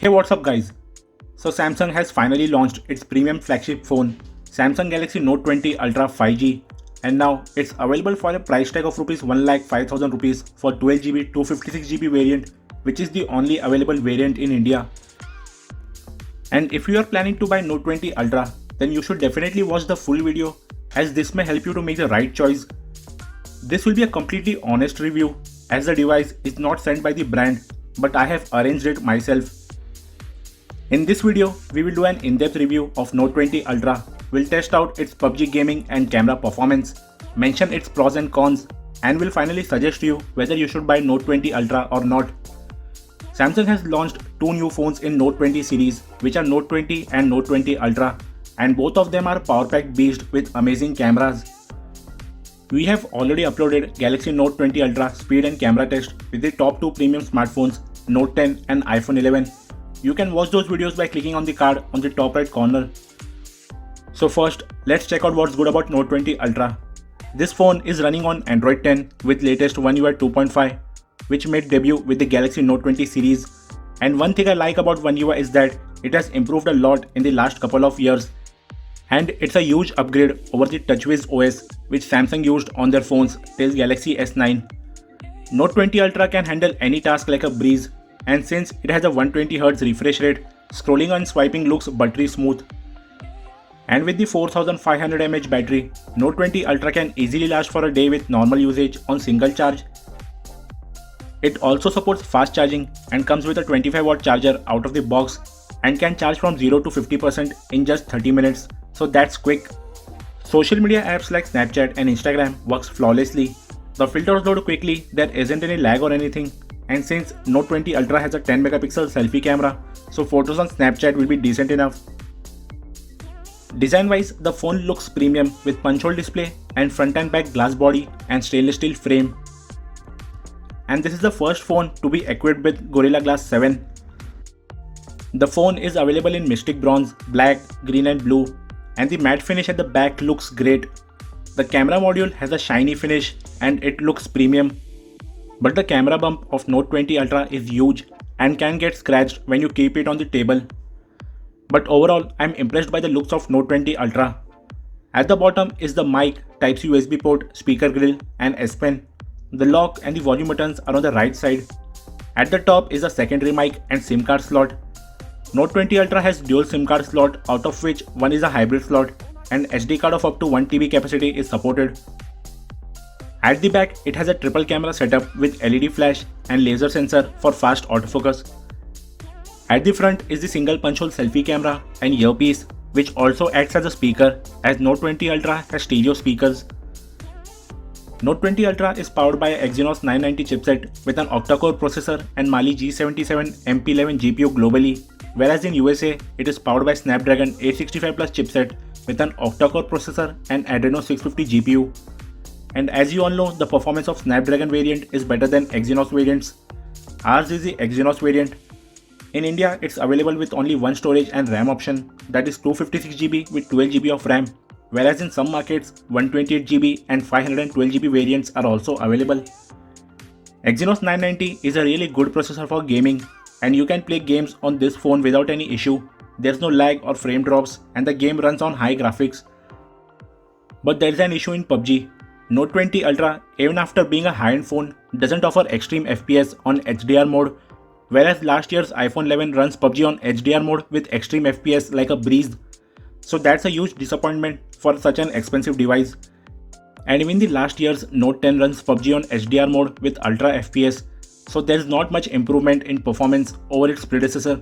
Hey, what's up guys? So Samsung has finally launched its premium flagship phone, Samsung Galaxy Note 20 Ultra 5G, and now it's available for a price tag of Rs 1,05,000 rupees for 12GB 256GB variant, which is the only available variant in India. And if you are planning to buy Note 20 Ultra, then you should definitely watch the full video, as this may help you to make the right choice. This will be a completely honest review, as the device is not sent by the brand, but I have arranged it myself. In this video, we will do an in-depth review of Note 20 Ultra. We'll test out its PUBG gaming and camera performance, mention its pros and cons, and will finally suggest you whether you should buy Note 20 Ultra or not. Samsung has launched two new phones in Note 20 series, which are Note 20 and Note 20 Ultra, and both of them are power-packed beasts with amazing cameras. We have already uploaded Galaxy Note 20 Ultra speed and camera test with the top two premium smartphones, Note 10 and iPhone 11. You can watch those videos by clicking on the card on the top right corner. So first, let's check out what's good about Note 20 Ultra. This phone is running on Android 10 with latest One UI 2.5, which made debut with the Galaxy Note 20 series. And one thing I like about One UI is that it has improved a lot in the last couple of years. And it's a huge upgrade over the TouchWiz OS which Samsung used on their phones till Galaxy S9. Note 20 Ultra can handle any task like a breeze, and since it has a 120Hz refresh rate, scrolling and swiping looks buttery smooth. And with the 4500 mAh battery, Note 20 Ultra can easily last for a day with normal usage on single charge. It also supports fast charging and comes with a 25W charger out of the box and can charge from 0 to 50% in just 30 minutes, so that's quick. Social media apps like Snapchat and Instagram works flawlessly. The filters load quickly, there isn't any lag or anything. And since Note 20 Ultra has a 10 megapixel selfie camera, so photos on Snapchat will be decent enough. Design wise, the phone looks premium with punch hole display and front and back glass body and stainless steel frame. And this is the first phone to be equipped with Gorilla Glass 7. The phone is available in Mystic Bronze, Black, Green and Blue, and the matte finish at the back looks great. The camera module has a shiny finish and it looks premium. But the camera bump of Note 20 Ultra is huge and can get scratched when you keep it on the table. But overall, I'm impressed by the looks of Note 20 Ultra. At the bottom is the mic, Type-C USB port, speaker grill and S Pen. The lock and the volume buttons are on the right side. At the top is a secondary mic and SIM card slot. Note 20 Ultra has dual SIM card slot, out of which one is a hybrid slot, and SD card of up to 1TB capacity is supported. At the back, it has a triple camera setup with LED flash and laser sensor for fast autofocus. At the front is the single punch hole selfie camera and earpiece, which also acts as a speaker, as Note 20 Ultra has stereo speakers. Note 20 Ultra is powered by a Exynos 990 chipset with an octa-core processor and Mali G77 MP11 GPU globally, whereas in USA it is powered by Snapdragon 865 Plus chipset with an octa-core processor and Adreno 650 GPU. And as you all know, the performance of Snapdragon variant is better than Exynos variants. Ours is the Exynos variant. In India, it's available with only one storage and RAM option, that is 256GB with 12GB of RAM, whereas in some markets, 128GB and 512GB variants are also available. Exynos 990 is a really good processor for gaming, and you can play games on this phone without any issue. There's no lag or frame drops, and the game runs on high graphics. But there is an issue in PUBG. Note 20 Ultra, even after being a high-end phone, doesn't offer extreme FPS on HDR mode, whereas last year's iPhone 11 runs PUBG on HDR mode with extreme FPS like a breeze. So that's a huge disappointment for such an expensive device. And even the last year's Note 10 runs PUBG on HDR mode with Ultra FPS, so there's not much improvement in performance over its predecessor.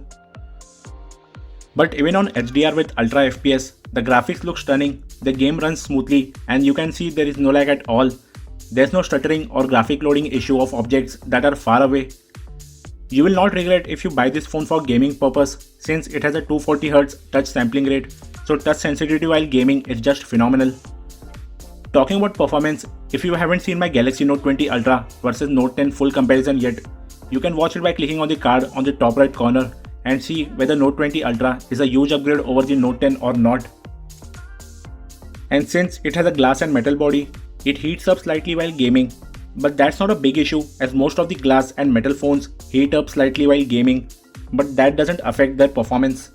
But even on HDR with Ultra FPS, the graphics look stunning, the game runs smoothly, and you can see there is no lag at all. There's no stuttering or graphic loading issue of objects that are far away. You will not regret if you buy this phone for gaming purpose, since it has a 240Hz touch sampling rate, so touch sensitivity while gaming is just phenomenal. Talking about performance, if you haven't seen my Galaxy Note 20 Ultra versus Note 10 full comparison yet, you can watch it by clicking on the card on the top right corner and see whether Note 20 Ultra is a huge upgrade over the Note 10 or not. And since it has a glass and metal body, it heats up slightly while gaming, but that's not a big issue as most of the glass and metal phones heat up slightly while gaming. but that doesn't affect their performance.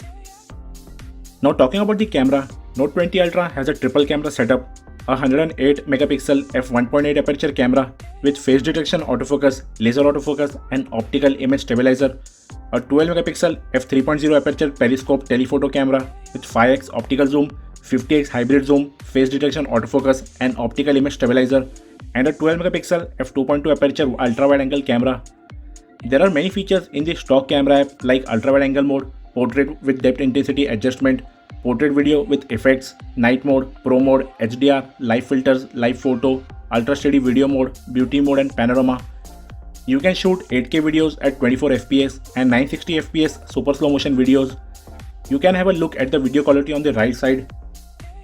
Now talking about the camera, Note 20 Ultra has a triple camera setup, a 108 megapixel f1.8 aperture camera with face detection autofocus, laser autofocus and optical image stabilizer, a 12 megapixel f3.0 aperture periscope telephoto camera with 5x optical zoom, 50x hybrid zoom, face detection autofocus and optical image stabilizer, and a 12 megapixel f2.2 aperture ultra wide angle camera. There are many features in the stock camera app like ultra wide angle mode, portrait with depth intensity adjustment, portrait video with effects, night mode, pro mode, HDR, live filters, live photo, ultra steady video mode, beauty mode and panorama. You can shoot 8K videos at 24 fps and 960 fps super slow motion videos. You can have a look at the video quality on the right side.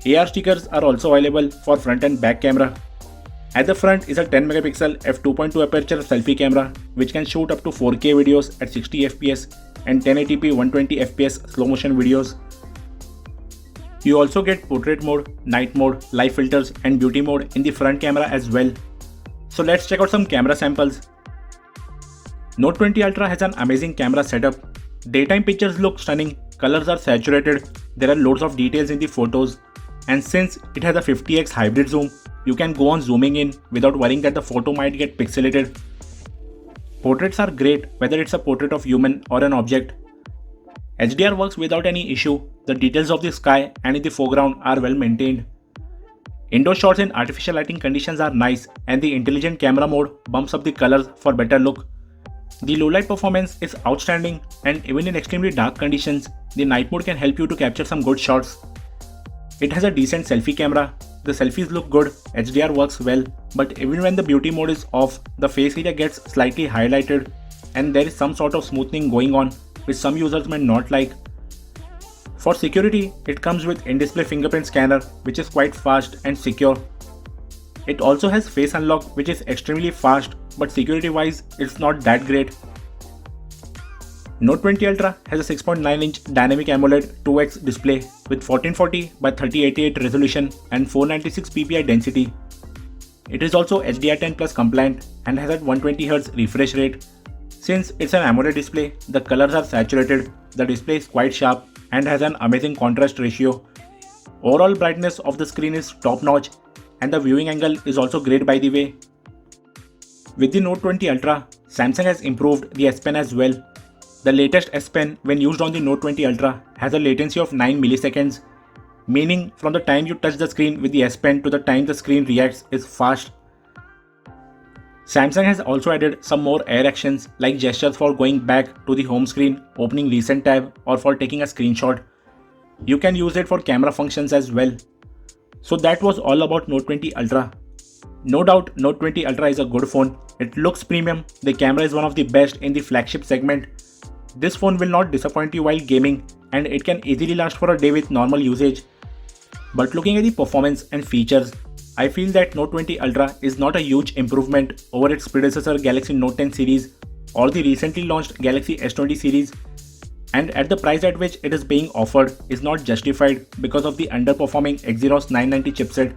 AR stickers are also available for front and back camera. At the front is a 10 megapixel f2.2 aperture selfie camera which can shoot up to 4K videos at 60 fps and 1080p 120 fps slow motion videos. You also get portrait mode, night mode, live filters and beauty mode in the front camera as well. So let's check out some camera samples. Note 20 Ultra has an amazing camera setup. Daytime pictures look stunning, colors are saturated, there are loads of details in the photos, and since it has a 50x hybrid zoom, you can go on zooming in without worrying that the photo might get pixelated. Portraits are great whether it's a portrait of human or an object. HDR works without any issue, the details of the sky and in the foreground are well maintained. Indoor shots in artificial lighting conditions are nice and the intelligent camera mode bumps up the colors for better look. The low light performance is outstanding and even in extremely dark conditions, the night mode can help you to capture some good shots. It has a decent selfie camera, the selfies look good, HDR works well, but even when the beauty mode is off, the face area gets slightly highlighted and there is some sort of smoothing going on which some users may not like. For security, it comes with in-display fingerprint scanner which is quite fast and secure. It also has face unlock which is extremely fast, but security wise it's not that great. Note 20 Ultra has a 6.9-inch dynamic AMOLED 2x display with 1440 by 3088 resolution and 496 ppi density. It is also HDR10 Plus compliant and has at 120Hz refresh rate. Since it's an AMOLED display, the colors are saturated, the display is quite sharp and has an amazing contrast ratio. Overall brightness of the screen is top notch and the viewing angle is also great by the way. With the Note 20 Ultra, Samsung has improved the S Pen as well. The latest S Pen when used on the Note 20 Ultra has a latency of 9 milliseconds, meaning from the time you touch the screen with the S Pen to the time the screen reacts is fast. Samsung has also added some more air actions like gestures for going back to the home screen, opening recent tab or for taking a screenshot. You can use it for camera functions as well. So that was all about Note 20 Ultra. No doubt Note 20 Ultra is a good phone. It looks premium, the camera is one of the best in the flagship segment. This phone will not disappoint you while gaming and it can easily last for a day with normal usage. But looking at the performance and features, I feel that Note 20 Ultra is not a huge improvement over its predecessor Galaxy Note 10 series or the recently launched Galaxy S20 series, and at the price at which it is being offered is not justified because of the underperforming Exynos 990 chipset.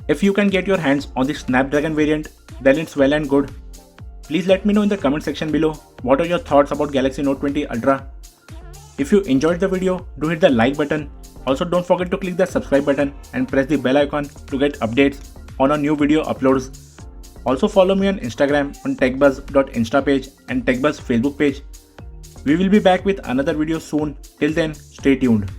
If you can get your hands on the Snapdragon variant, then it's well and good. Please let me know in the comment section below what are your thoughts about Galaxy Note 20 Ultra. If you enjoyed the video, do hit the like button. Also don't forget to click the subscribe button and press the bell icon to get updates on our new video uploads. Also follow me on Instagram on techbuzz.insta page and techbuzz Facebook page. We will be back with another video soon. Till then, stay tuned.